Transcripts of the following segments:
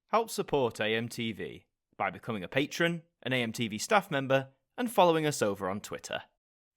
Help support AMTV by becoming a patron, an AMTV staff member, and following us over on Twitter.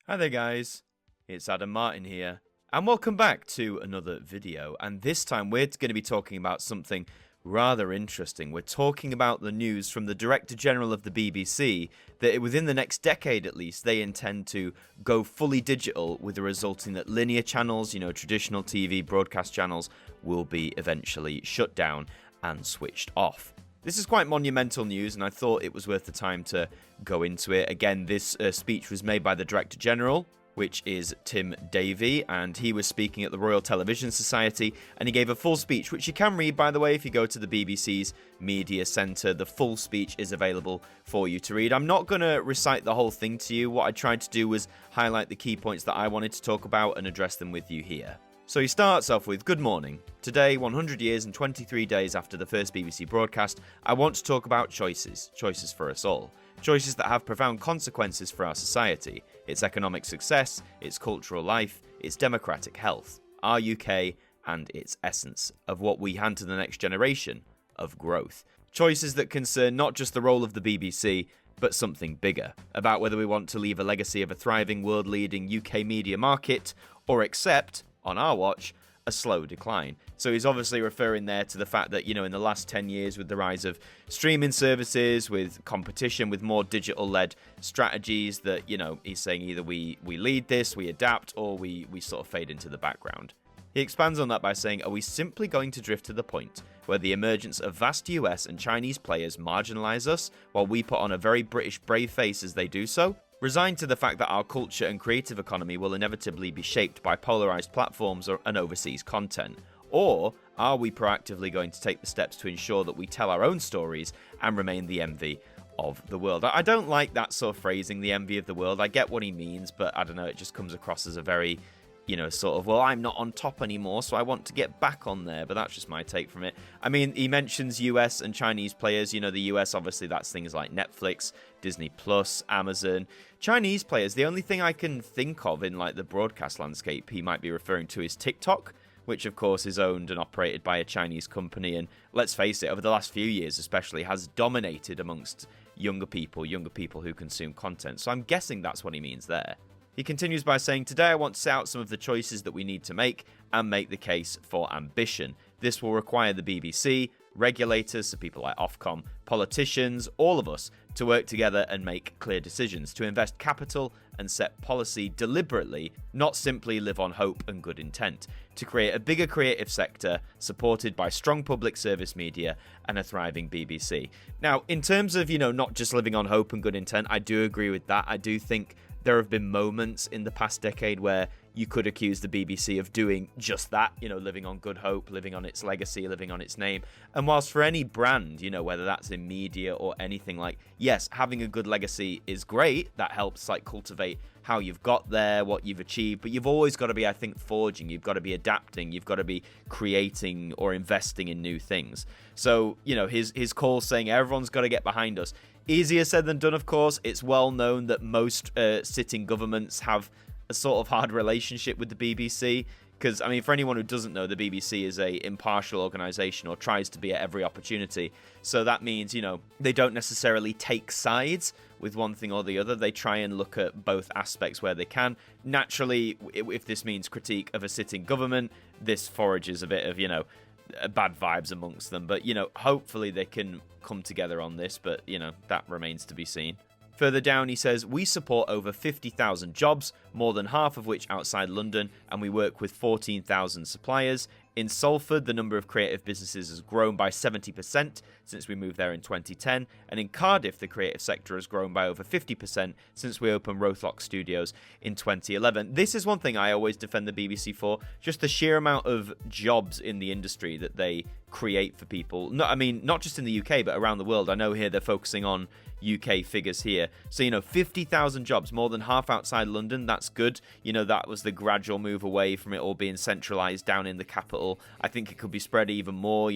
Hi there guys, it's Adam Martyn here, and welcome back to another video, and this time we're going to be talking about something rather interesting. We're talking about the news from the Director General of the BBC that within the next decade at least, they intend to go fully digital, with the resulting that linear channels, traditional TV broadcast channels, will be eventually shut down and switched off. This is quite monumental news, and I thought it was worth the time to go into it. Again, this speech was made by the Director General, which is Tim Davie, and he was speaking at the Royal Television Society, and he gave a full speech, which you can read, by the way, if you go to the BBC's Media Centre. The full speech is available for you to read. I'm not going to recite the whole thing to you. What I tried to do was highlight the key points that I wanted to talk about and address them with you here. So he starts off with, "Good morning. Today, 100 years and 23 days after the first BBC broadcast, I want to talk about choices for us all. Choices that have profound consequences for our society, its economic success, its cultural life, its democratic health, our UK, and its essence of what we hand to the next generation of growth. Choices that concern not just the role of the BBC, but something bigger, about whether we want to leave a legacy of a thriving, world-leading UK media market, or accept, on our watch, a slow decline." So he's obviously referring there to the fact that, in the last 10 years, with the rise of streaming services, with competition, with more digital-led strategies, that, he's saying either we lead this, we adapt, or we sort of fade into the background. He expands on that by saying, "Are we simply going to drift to the point where the emergence of vast US and Chinese players marginalise us, while we put on a very British brave face as they do so? Resigned to the fact that our culture and creative economy will inevitably be shaped by polarised platforms and overseas content? Or are we proactively going to take the steps to ensure that we tell our own stories and remain the envy of the world?" I don't like that sort of phrasing, the envy of the world. I get what he means, but I don't know, it just comes across as a very, sort of, well, I'm not on top anymore, so I want to get back on there, but that's just my take from it. I mean, he mentions US and Chinese players. The US, obviously, that's things like Netflix, Disney Plus, Amazon. Chinese players, the only thing I can think of in, the broadcast landscape he might be referring to is TikTok, which, of course, is owned and operated by a Chinese company, and let's face it, over the last few years especially, has dominated amongst younger people who consume content. So I'm guessing that's what he means there. He continues by saying, "Today I want to set out some of the choices that we need to make and make the case for ambition. This will require the BBC, regulators, so people like Ofcom, politicians, all of us, to work together and make clear decisions, to invest capital and set policy deliberately, not simply live on hope and good intent, to create a bigger creative sector supported by strong public service media and a thriving BBC." Now, in terms of, not just living on hope and good intent, I do agree with that. I do think there have been moments in the past decade where you could accuse the BBC of doing just that, living on good hope, living on its legacy, living on its name. And whilst for any brand, whether that's in media or anything, yes, having a good legacy is great. That helps cultivate how you've got there, what you've achieved, but you've always got to be, I think, forging. You've got to be adapting. You've got to be creating or investing in new things. So, his call saying everyone's got to get behind us. Easier said than done, of course. It's well known that most sitting governments have a sort of hard relationship with the BBC. Because, for anyone who doesn't know, the BBC is a impartial organisation, or tries to be at every opportunity. So that means, they don't necessarily take sides with one thing or the other. They try and look at both aspects where they can. Naturally, if this means critique of a sitting government, this forages a bit of, bad vibes amongst them. But, hopefully they can come together on this. But, that remains to be seen. Further down, he says, "We support over 50,000 jobs, more than half of which outside London, and we work with 14,000 suppliers. In Salford, the number of creative businesses has grown by 70% since we moved there in 2010, and in Cardiff, the creative sector has grown by over 50% since we opened Rothlock Studios in 2011. This is one thing I always defend the BBC for, just the sheer amount of jobs in the industry that they create for people. Not just in the UK, but around the world. I know here they're focusing on UK figures here. So, 50,000 jobs, more than half outside London. That's good. That was the gradual move away from it all being centralised down in the capital. I think it could be spread even more,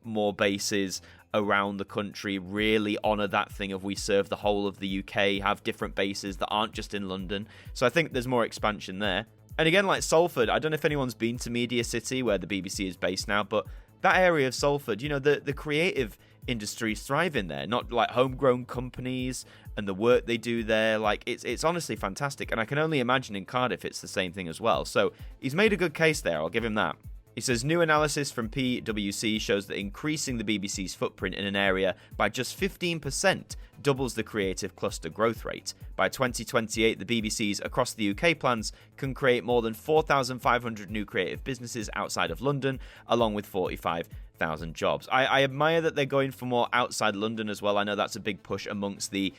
more bases around the country. Really honour that thing of we serve the whole of the UK, have different bases that aren't just in London. So I think there's more expansion there. And again, like Salford, I don't know if anyone's been to Media City, where the BBC is based now, but that area of Salford, the creative industries thrive in there, not like homegrown companies and the work they do there. Like it's honestly fantastic. And I can only imagine in Cardiff it's the same thing as well. So he's made a good case there. I'll give him that. He says, new analysis from PwC shows that increasing the BBC's footprint in an area by just 15% doubles the creative cluster growth rate. By 2028, the BBC's across the UK plans can create more than 4,500 new creative businesses outside of London, along with 45,000 jobs. I admire that they're going for more outside London as well. I know that's a big push amongst the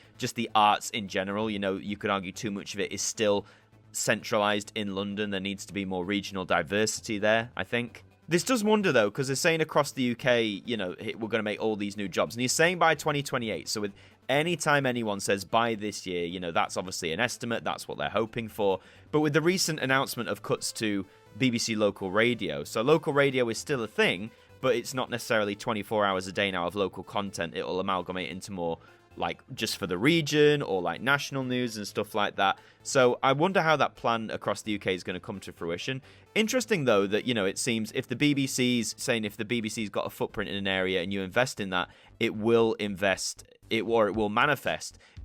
arts in general. You could argue too much of it is still centralized in London. There needs to be more regional diversity there, I think. This does wonder, though, because they're saying across the UK, we're going to make all these new jobs. And he's saying by 2028. So with any time anyone says by this year, that's obviously an estimate. That's what they're hoping for. But with the recent announcement of cuts to BBC local radio, so local radio is still a thing, but it's not necessarily 24 hours a day now of local content. It'll amalgamate into more like just for the region or like national news and stuff like that. So I wonder how that plan across the UK is going to come to fruition. Interesting, though, that, it seems if the BBC's got a footprint in an area and you invest in that, it will manifest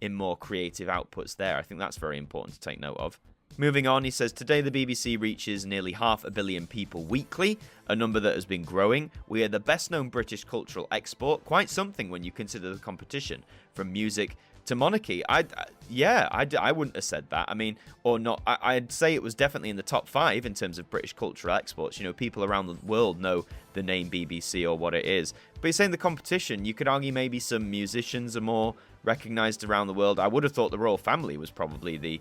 in more creative outputs there. I think that's very important to take note of. Moving on, he says, today the BBC reaches nearly 500 million people weekly, a number that has been growing. We are the best-known British cultural export, quite something when you consider the competition, from music to monarchy. I wouldn't have said that. I mean, or not. I'd say it was definitely in the top 5 in terms of British cultural exports. People around the world know the name BBC or what it is. But he's saying the competition, you could argue maybe some musicians are more recognised around the world. I would have thought the royal family was probably the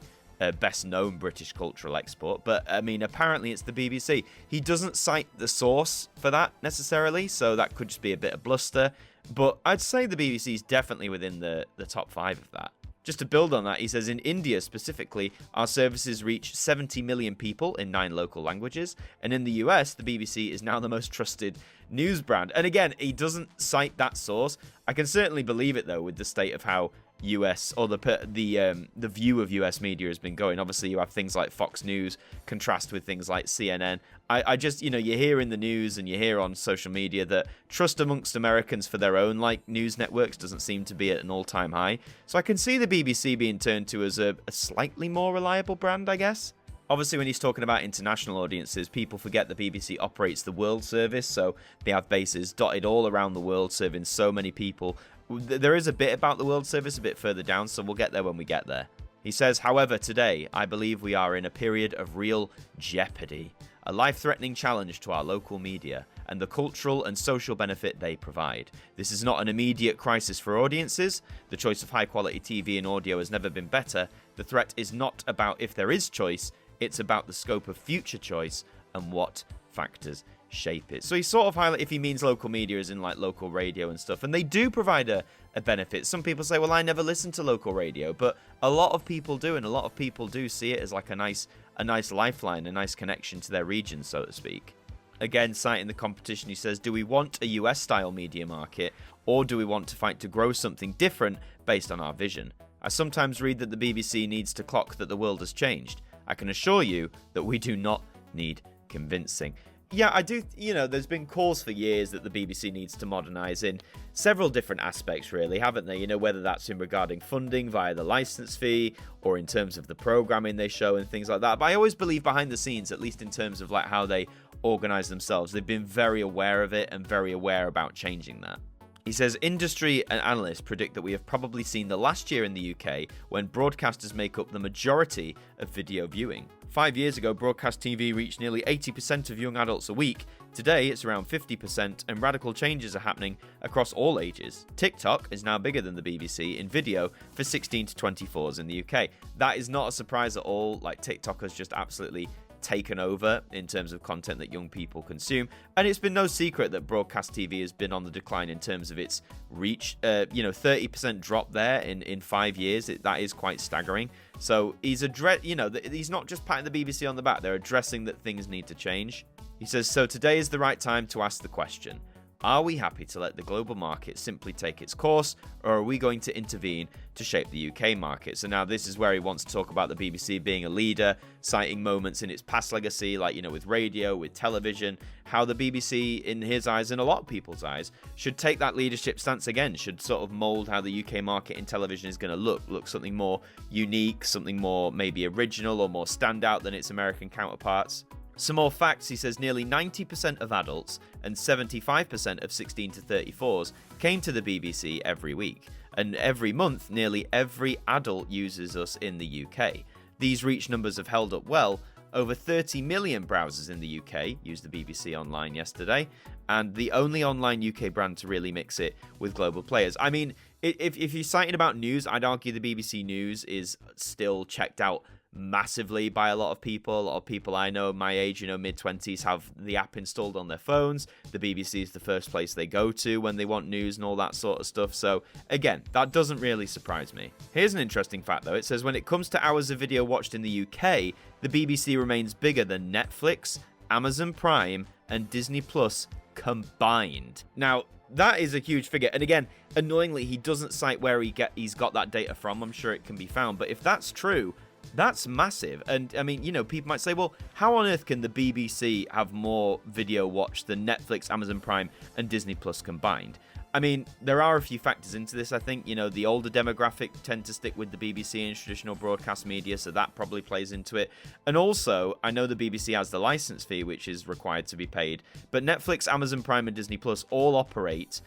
best known British cultural export, but I mean, apparently it's the BBC. He doesn't cite the source for that necessarily, so that could just be a bit of bluster, but I'd say the BBC is definitely within the top 5 of that. Just to build on that, he says in India specifically, our services reach 70 million people in 9 local languages, and in the US, the BBC is now the most trusted news brand. And again, he doesn't cite that source. I can certainly believe it, though, with the state of how US or the view of US media has been going. Obviously, you have things like Fox News contrast with things like CNN. I just, you hear in the news and you hear on social media that trust amongst Americans for their own news networks doesn't seem to be at an all-time high. So I can see the BBC being turned to as a slightly more reliable brand, I guess. Obviously, when he's talking about international audiences, people forget the BBC operates the World Service, so they have bases dotted all around the world, serving so many people. There is a bit about the World Service a bit further down, so we'll get there when we get there. He says, however, today, I believe we are in a period of real jeopardy, a life-threatening challenge to our local media and the cultural and social benefit they provide. This is not an immediate crisis for audiences. The choice of high-quality TV and audio has never been better. The threat is not about if there is choice, it's about the scope of future choice and what factors shape it. So he sort of highlight if he means local media as in local radio and stuff, and they do provide a benefit. Some people say, well, I never listen to local radio, but a lot of people do, and a lot of people do see it as a nice lifeline, a nice connection to their region, so to speak. Again, citing the competition, he says, do we want a US style media market, or do we want to fight to grow something different based on our vision? I sometimes read that the BBC needs to clock that the world has changed. I can assure you that we do not need convincing. Yeah, I do, there's been calls for years that the BBC needs to modernise in several different aspects, really, haven't they? Whether that's in regarding funding via the licence fee or in terms of the programming they show and things like that. But I always believe behind the scenes, at least in terms of how they organise themselves, they've been very aware of it and very aware about changing that. He says, industry and analysts predict that we have probably seen the last year in the UK when broadcasters make up the majority of video viewing. 5 years ago, broadcast TV reached nearly 80% of young adults a week. Today, it's around 50%, and radical changes are happening across all ages. TikTok is now bigger than the BBC in video for 16 to 24s in the UK. That is not a surprise at all. TikTok has just absolutely taken over in terms of content that young people consume, and it's been no secret that broadcast TV has been on the decline in terms of its reach. 30% drop there in 5 years. That is quite staggering. So he's he's not just patting the BBC on the back, they're addressing that things need to change. He says, so today is the right time to ask the question, Are we happy to let the global market simply take its course, or are we going to intervene to shape the UK market? So now this is where he wants to talk about the BBC being a leader, citing moments in its past legacy, like, with radio, with television, how the BBC, in his eyes and a lot of people's eyes, should take that leadership stance again, should sort of mould how the UK market in television is going to look something more unique, something more maybe original or more standout than its American counterparts. Some more facts, he says nearly 90% of adults and 75% of 16 to 34s came to the BBC every week. And every month, nearly every adult uses us in the UK. These reach numbers have held up well. Over 30 million browsers in the UK used the BBC Online yesterday, and the only online UK brand to really mix it with global players. I mean, if you're citing about news, I'd argue the BBC News is still checked out massively by a lot of people. A lot of people I know my age, mid-20s, have the app installed on their phones. The BBC is the first place they go to when they want news and all that sort of stuff. So again, that doesn't really surprise me. Here's an interesting fact though. It says when it comes to hours of video watched in the UK, the BBC remains bigger than Netflix, Amazon Prime and Disney Plus combined. Now, that is a huge figure. And again, annoyingly, he doesn't cite where he's got that data from. I'm sure it can be found. But if that's true, that's massive. And I mean, people might say, well, how on earth can the BBC have more video watched than Netflix, Amazon Prime, and Disney Plus combined? I mean, there are a few factors into this, I think. The older demographic tend to stick with the BBC and traditional broadcast media, so that probably plays into it. And also, I know the BBC has the license fee, which is required to be paid, but Netflix, Amazon Prime, and Disney Plus all operate,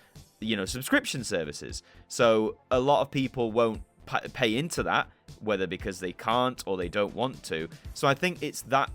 subscription services. So a lot of people won't pay into that, whether because they can't or they don't want to. So I think it's that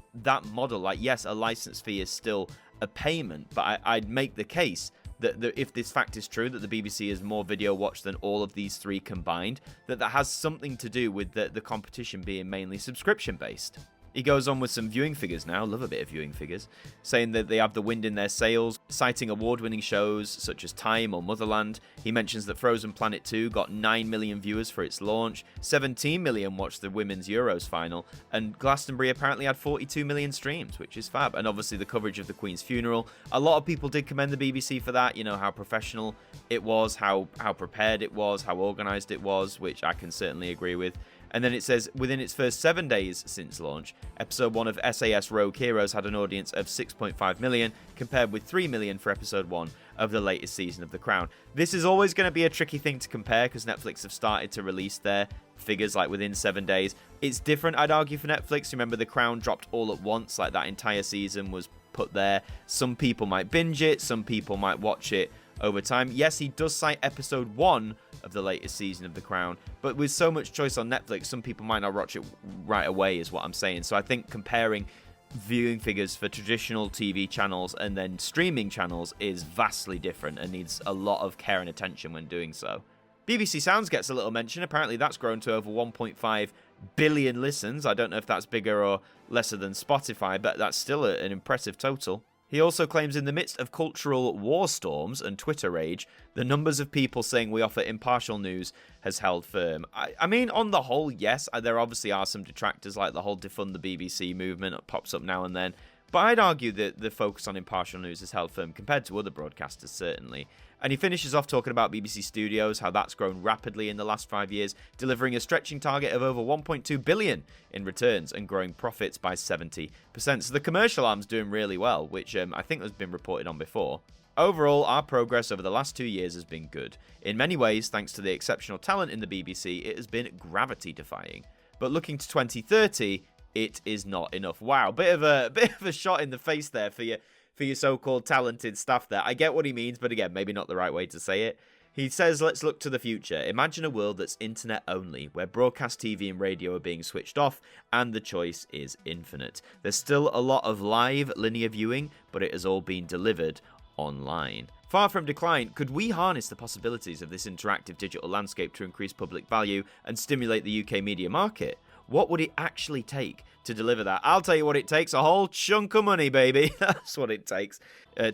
model. Like, yes, a license fee is still a payment, but I'd make the case that if this fact is true, that the BBC is more video watched than all of these three combined, that has something to do with the competition being mainly subscription based. He goes on with some viewing figures now, love a bit of viewing figures, saying that they have the wind in their sails, citing award-winning shows such as Time or Motherland. He mentions that Frozen Planet 2 got 9 million viewers for its launch, 17 million watched the Women's Euros final, and Glastonbury apparently had 42 million streams, which is fab. And obviously the coverage of the Queen's funeral. A lot of people did commend the BBC for that, how professional it was, how prepared it was, how organised it was, which I can certainly agree with. And then it says, within its first 7 days since launch, episode 1 of SAS Rogue Heroes had an audience of 6.5 million, compared with 3 million for episode 1 of the latest season of The Crown. This is always going to be a tricky thing to compare, because Netflix have started to release their figures like within 7 days. It's different, I'd argue, for Netflix. Remember, The Crown dropped all at once, like that entire season was put there. Some people might binge it, some people might watch it over time. Yes, he does cite episode 1 of the latest season of The Crown, but with so much choice on Netflix, some people might not watch it right away, is what I'm saying. So I think comparing viewing figures for traditional TV channels and then streaming channels is vastly different and needs a lot of care and attention when doing so. BBC Sounds gets a little mention. Apparently that's grown to over 1.5 billion listens. I don't know if that's bigger or lesser than Spotify, but that's still an impressive total. He also claims in the midst of cultural war storms and Twitter rage, the numbers of people saying we offer impartial news has held firm. I mean, on the whole, yes, there obviously are some detractors, like the whole defund the BBC movement that pops up now and then. But I'd argue that the focus on impartial news has held firm compared to other broadcasters, certainly. And he finishes off talking about BBC Studios, how that's grown rapidly in the last 5 years, delivering a stretching target of over 1.2 billion in returns and growing profits by 70%. So the commercial arm's doing really well, which I think has been reported on before. Overall, our progress over the last 2 years has been good. In many ways, thanks to the exceptional talent in the BBC, it has been gravity-defying. But looking to 2030, it is not enough. Wow, bit of a shot in the face there for your so-called talented staff there. I get what he means, but again, maybe not the right way to say it. He says, let's look to the future. Imagine a world that's internet only, where broadcast TV and radio are being switched off, and the choice is infinite. There's still a lot of live linear viewing, but it has all been delivered online. Far from decline, could we harness the possibilities of this interactive digital landscape to increase public value and stimulate the UK media market? What would it actually take to deliver that? I'll tell you what it takes. A whole chunk of money, baby. That's what it takes.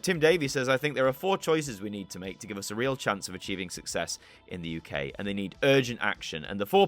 Tim Davie says, I think there are 4 choices we need to make to give us a real chance of achieving success in the UK, and they need urgent action. And the 4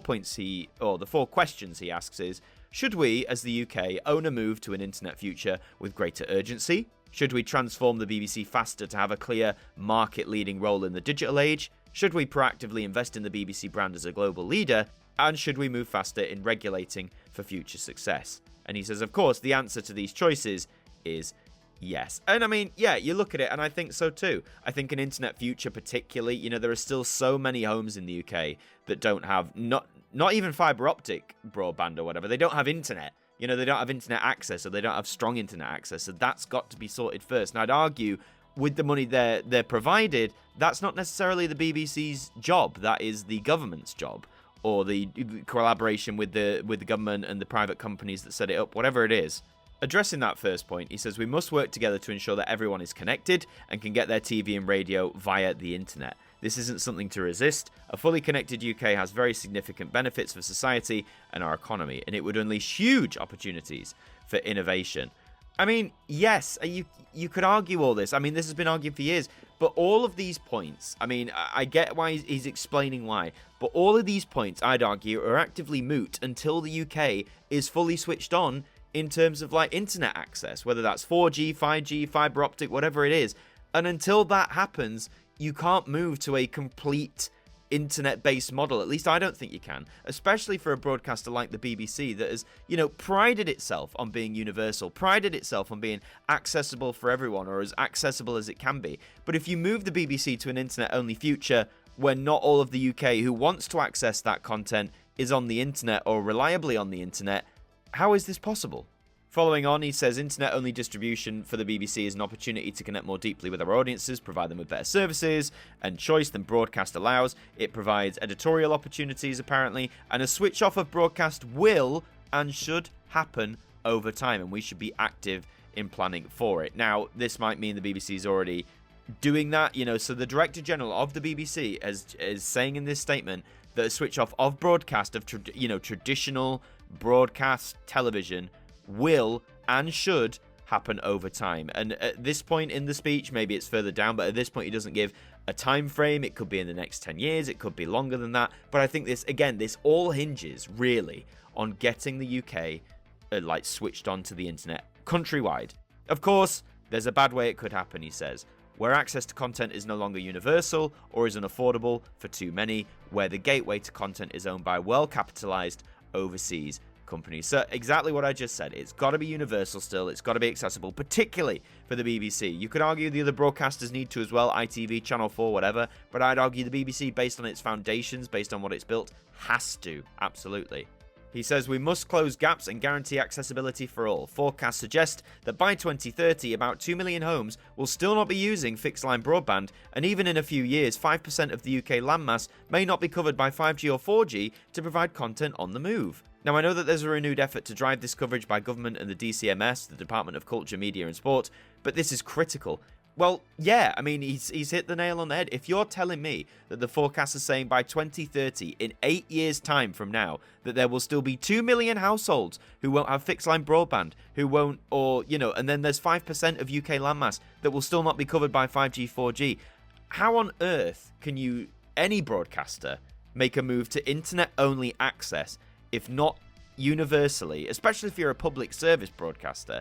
questions he asks is, should we, as the UK, own a move to an internet future with greater urgency? Should we transform the BBC faster to have a clear market-leading role in the digital age? Should we proactively invest in the BBC brand as a global leader? And should we move faster in regulating for future success? And he says, of course, the answer to these choices is yes. And I mean, yeah, you look at it, and I think so too. I think an internet future particularly, there are still so many homes in the UK that don't have, not even fibre optic broadband or whatever. They don't have internet. They don't have internet access, or they don't have strong internet access. So that's got to be sorted first. And I'd argue, with the money they're provided, that's not necessarily the BBC's job. That is the government's job, or the collaboration with the government and the private companies that set it up, whatever it is. Addressing that first point, he says we must work together to ensure that everyone is connected and can get their TV and radio via the internet. This isn't something to resist. A fully connected UK has very significant benefits for society and our economy, and it would unleash huge opportunities for innovation. I mean, yes, you could argue all this. I mean, this has been argued for years, but all of these points, I mean, I get why he's explaining why, but all of these points, I'd argue, are actively moot until the UK is fully switched on in terms of, like, internet access, whether that's 4G, 5G, fibre optic, whatever it is. And until that happens, you can't move to a complete internet-based model. At least I don't think you can, especially for a broadcaster like the BBC that has, prided itself on being universal, prided itself on being accessible for everyone, or as accessible as it can be. But if you move the BBC to an internet-only future where not all of the UK who wants to access that content is on the internet or reliably on the internet, how is this possible? Following on, he says internet-only distribution for the BBC is an opportunity to connect more deeply with our audiences, provide them with better services and choice than broadcast allows. It provides editorial opportunities, apparently, and a switch off of broadcast will and should happen over time, and we should be active in planning for it. Now, this might mean the BBC is already doing that, so the Director General of the BBC is saying in this statement that a switch off of broadcast of traditional broadcast television will and should happen over time. And at this point in the speech, maybe it's further down, but at this point he doesn't give a time frame. It could be in the next 10 years, it could be longer than that, but I think this all hinges really on getting the UK switched on to the internet countrywide. Of course, there's a bad way it could happen, he says, where access to content is no longer universal or is unaffordable for too many, where the gateway to content is owned by well-capitalized overseas companies. So exactly what I just said. It's got to be universal still. It's got to be accessible, particularly for the BBC. You could argue the other broadcasters need to as well, ITV, Channel 4, whatever, but I'd argue the BBC, based on its foundations, based on what it's built, has to. Absolutely. He says we must close gaps and guarantee accessibility for all. Forecasts suggest that by 2030, about 2 million homes will still not be using fixed-line broadband, and even in a few years, 5% of the UK landmass may not be covered by 5G or 4G to provide content on the move. Now, I know that there's a renewed effort to drive this coverage by government and the DCMS, the Department of Culture, Media and Sport, but this is critical. Well, yeah, I mean, he's hit the nail on the head. If you're telling me that the forecast is saying by 2030, in 8 years' time from now, that there will still be 2 million households who won't have fixed-line broadband, who won't, or, and then there's 5% of UK landmass that will still not be covered by 5G, 4G, how on earth can any broadcaster, make a move to internet-only access if not universally, especially if you're a public service broadcaster?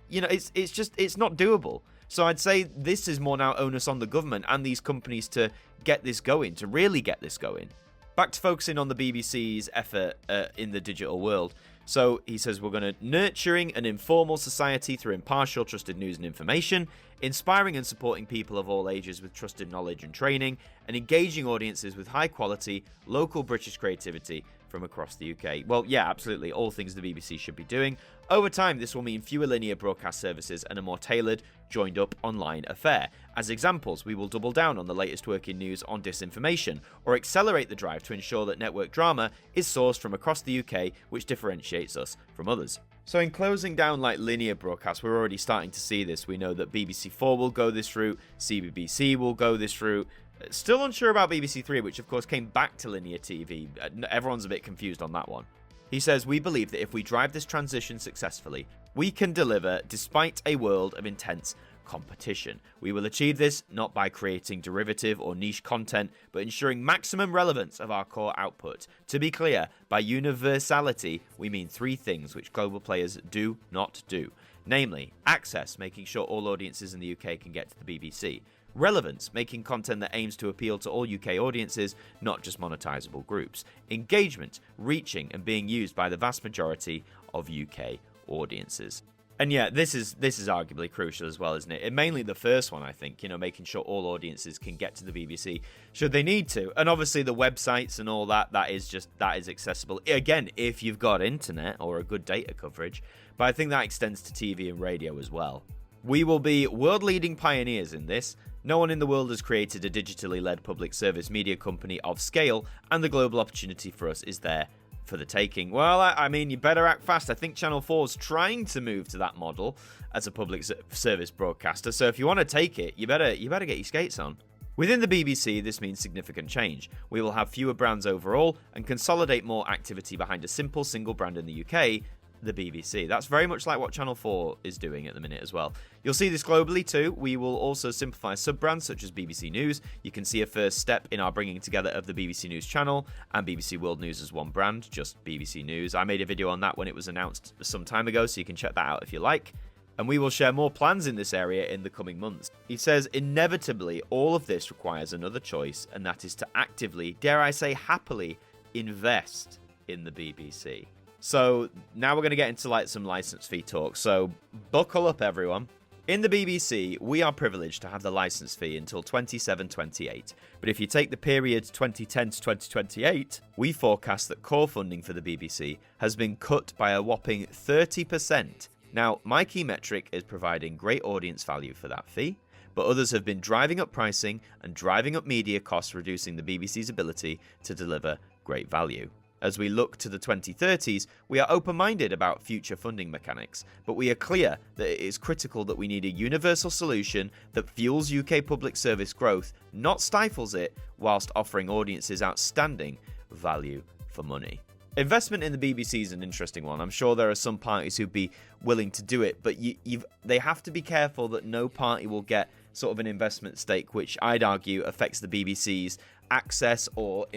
It's not doable. So I'd say this is more now onus on the government and these companies to get this going, to really get this going. Back to focusing on the BBC's effort in the digital world. So he says we're going to nurturing an informal society through impartial, trusted news and information, inspiring and supporting people of all ages with trusted knowledge and training, and engaging audiences with high quality, local British creativity from across the UK. Well, yeah, absolutely, all things the BBC should be doing. Over time, this will mean fewer linear broadcast services and a more tailored, joined-up online affair. As examples, we will double down on the latest working news on disinformation, or accelerate the drive to ensure that network drama is sourced from across the UK, which differentiates us from others. So in closing down linear broadcasts, we're already starting to see this. We know that BBC 4 will go this route, CBBC will go this route. Still unsure about BBC 3, which of course came back to linear TV. Everyone's a bit confused on that one. He says, we believe that if we drive this transition successfully, we can deliver despite a world of intense competition. We will achieve this not by creating derivative or niche content, but ensuring maximum relevance of our core output. To be clear, by universality, we mean three things which global players do not do. Namely, access, making sure all audiences in the UK can get to the BBC. Relevance, making content that aims to appeal to all UK audiences, not just monetizable groups. Engagement, reaching and being used by the vast majority of UK audiences. And yeah, this is arguably crucial as well, isn't it? And mainly the first one, I think, making sure all audiences can get to the BBC should they need to. And obviously the websites and all that is accessible. Again, if you've got internet or a good data coverage. But I think that extends to TV and radio as well. We will be world-leading pioneers in this. No one in the world has created a digitally led public service media company of scale, and the global opportunity for us is there for the taking. Well, I mean, you better act fast. I think Channel 4's trying to move to that model as a public service broadcaster, so if you want to take it, you better get your skates on. Within the BBC, this means significant change. We will have fewer brands overall and consolidate more activity behind a simple single brand in the UK, the BBC. That's very much like what Channel 4 is doing at the minute as well. You'll see this globally too. We will also simplify sub-brands such as BBC News. You can see a first step in our bringing together of the BBC News channel and BBC World News as one brand, just BBC News. I made a video on that when it was announced some time ago, so you can check that out if you like. And we will share more plans in this area in the coming months. He says, inevitably, all of this requires another choice, and that is to actively, dare I say happily, invest in the BBC. So now we're going to get into some license fee talk. So buckle up, everyone. In the BBC, we are privileged to have the license fee until 27-28. But if you take the period 2010 to 2028, we forecast that core funding for the BBC has been cut by a whopping 30%. Now, my key metric is providing great audience value for that fee, but others have been driving up pricing and driving up media costs, reducing the BBC's ability to deliver great value. As we look to the 2030s, we are open-minded about future funding mechanics, but we are clear that it is critical that we need a universal solution that fuels UK public service growth, not stifles it, whilst offering audiences outstanding value for money. Investment in the BBC is an interesting one. I'm sure there are some parties who'd be willing to do it, but they have to be careful that no party will get sort of an investment stake, which I'd argue affects the BBC's access or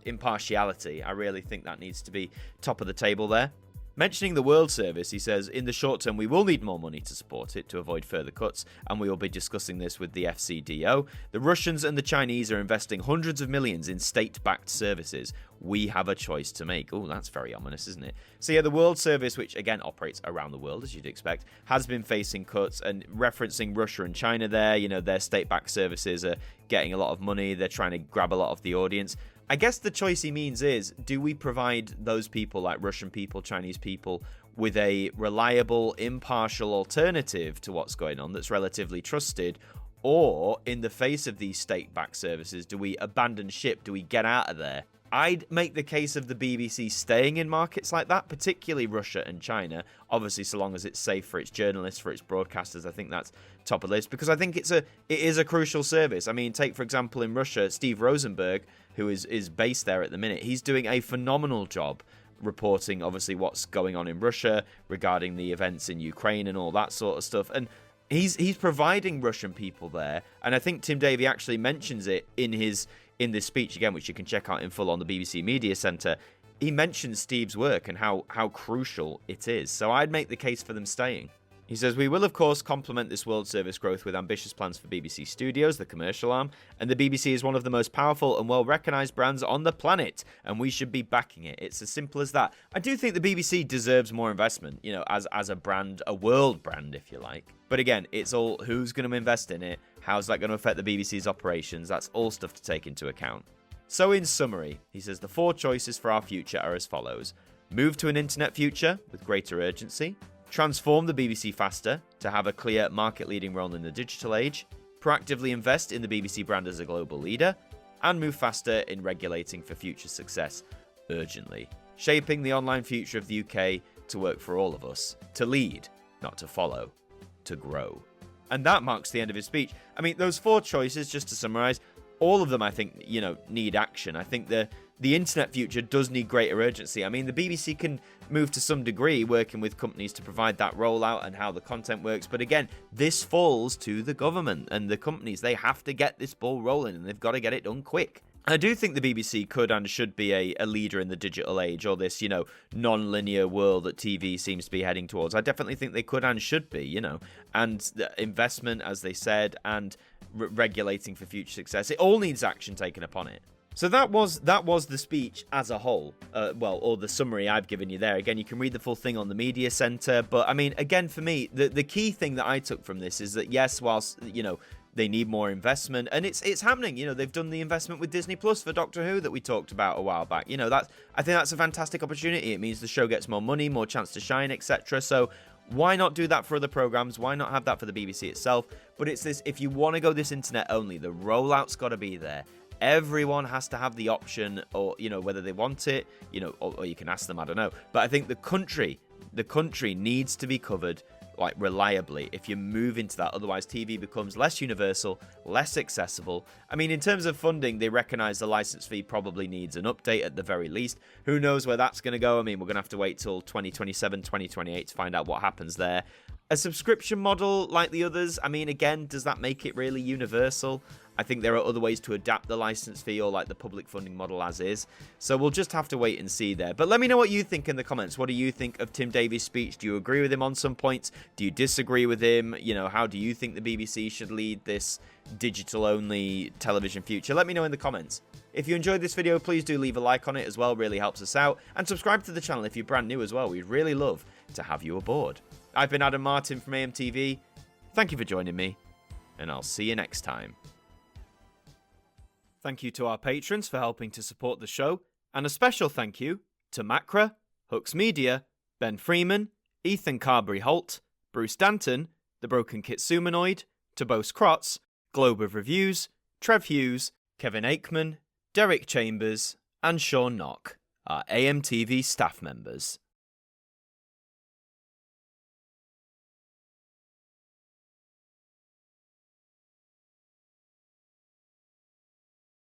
impartiality. I really think that needs to be top of the table there. Mentioning the World Service, he says, in the short term, we will need more money to support it to avoid further cuts, and we will be discussing this with the FCDO. The Russians and the Chinese are investing hundreds of millions in state-backed services. We have a choice to make. Oh, that's very ominous, isn't it? So yeah, the World Service, which again operates around the world, as you'd expect, has been facing cuts, and referencing Russia and China there, their state-backed services are getting a lot of money. They're trying to grab a lot of the audience. I guess the choice he means is, do we provide those people, like Russian people, Chinese people, with a reliable, impartial alternative to what's going on that's relatively trusted? Or, in the face of these state-backed services, do we abandon ship? Do we get out of there? I'd make the case of the BBC staying in markets like that, particularly Russia and China, obviously so long as it's safe for its journalists, for its broadcasters. I think that's top of the list, because I think it is a crucial service. I mean, take, for example, in Russia, Steve Rosenberg, who is based there at the minute, he's doing a phenomenal job reporting, obviously, what's going on in Russia regarding the events in Ukraine and all that sort of stuff. And he's providing Russian people there, and I think Tim Davie actually mentions it in this speech, again, which you can check out in full on the BBC Media Centre. He mentions Steve's work and how crucial it is. So I'd make the case for them staying. He says, we will, of course, complement this World Service growth with ambitious plans for BBC Studios, the commercial arm, and the BBC is one of the most powerful and well-recognised brands on the planet, and we should be backing it. It's as simple as that. I do think the BBC deserves more investment, as a brand, a world brand, if you like. But again, it's all who's going to invest in it, how's that going to affect the BBC's operations, that's all stuff to take into account. So in summary, he says the 4 choices for our future are as follows. Move to an internet future with greater urgency. Transform the BBC faster to have a clear market-leading role in the digital age. Proactively invest in the BBC brand as a global leader. And move faster in regulating for future success urgently. Shaping the online future of the UK to work for all of us. To lead, not to follow. To grow. And that marks the end of his speech. I mean, those 4 choices, just to summarise, all of them, I think, need action. I think the internet future does need greater urgency. I mean, the BBC can move to some degree working with companies to provide that rollout and how the content works. But again, this falls to the government and the companies. They have to get this ball rolling, and they've got to get it done quick. I do think the BBC could and should be a leader in the digital age, or this, non-linear world that TV seems to be heading towards. I definitely think they could and should be, and the investment, as they said, and regulating for future success. It all needs action taken upon it. So that was the speech as a whole, or the summary I've given you there. Again, you can read the full thing on the media centre, but I mean, again, for me, the key thing that I took from this is that, yes, whilst, they need more investment, and it's happening. They've done the investment with Disney Plus for Doctor Who that we talked about a while back. I think that's a fantastic opportunity. It means the show gets more money, more chance to shine, etc. So why not do that for other programs? Why not have that for the BBC itself? But it's this: if you want to go this internet only, the rollout's got to be there. Everyone has to have the option, or whether they want it, or you can ask them. I don't know. But I think the country needs to be covered reliably if you move into that. Otherwise, TV becomes less universal, less accessible. I mean, in terms of funding, they recognise the licence fee probably needs an update at the very least. Who knows where that's going to go? I mean, we're going to have to wait till 2027, 2028 to find out what happens there. A subscription model like the others, I mean, again, does that make it really universal? I think there are other ways to adapt the license fee, or the public funding model as is. So we'll just have to wait and see there. But let me know what you think in the comments. What do you think of Tim Davie's speech? Do you agree with him on some points? Do you disagree with him? How do you think the BBC should lead this digital-only television future? Let me know in the comments. If you enjoyed this video, please do leave a like on it as well. Really helps us out. And subscribe to the channel if you're brand new as well. We'd really love to have you aboard. I've been Adam Martyn from AMTV. Thank you for joining me, and I'll see you next time. Thank you to our patrons for helping to support the show, and a special thank you to Macra, Hooks Media, Ben Freeman, Ethan Carberry-Holt, Bruce Danton, The Broken Kitsumanoid, Tobos Krotz, Globe of Reviews, Trev Hughes, Kevin Aikman, Derek Chambers, and Sean Knock, our AMTV staff members.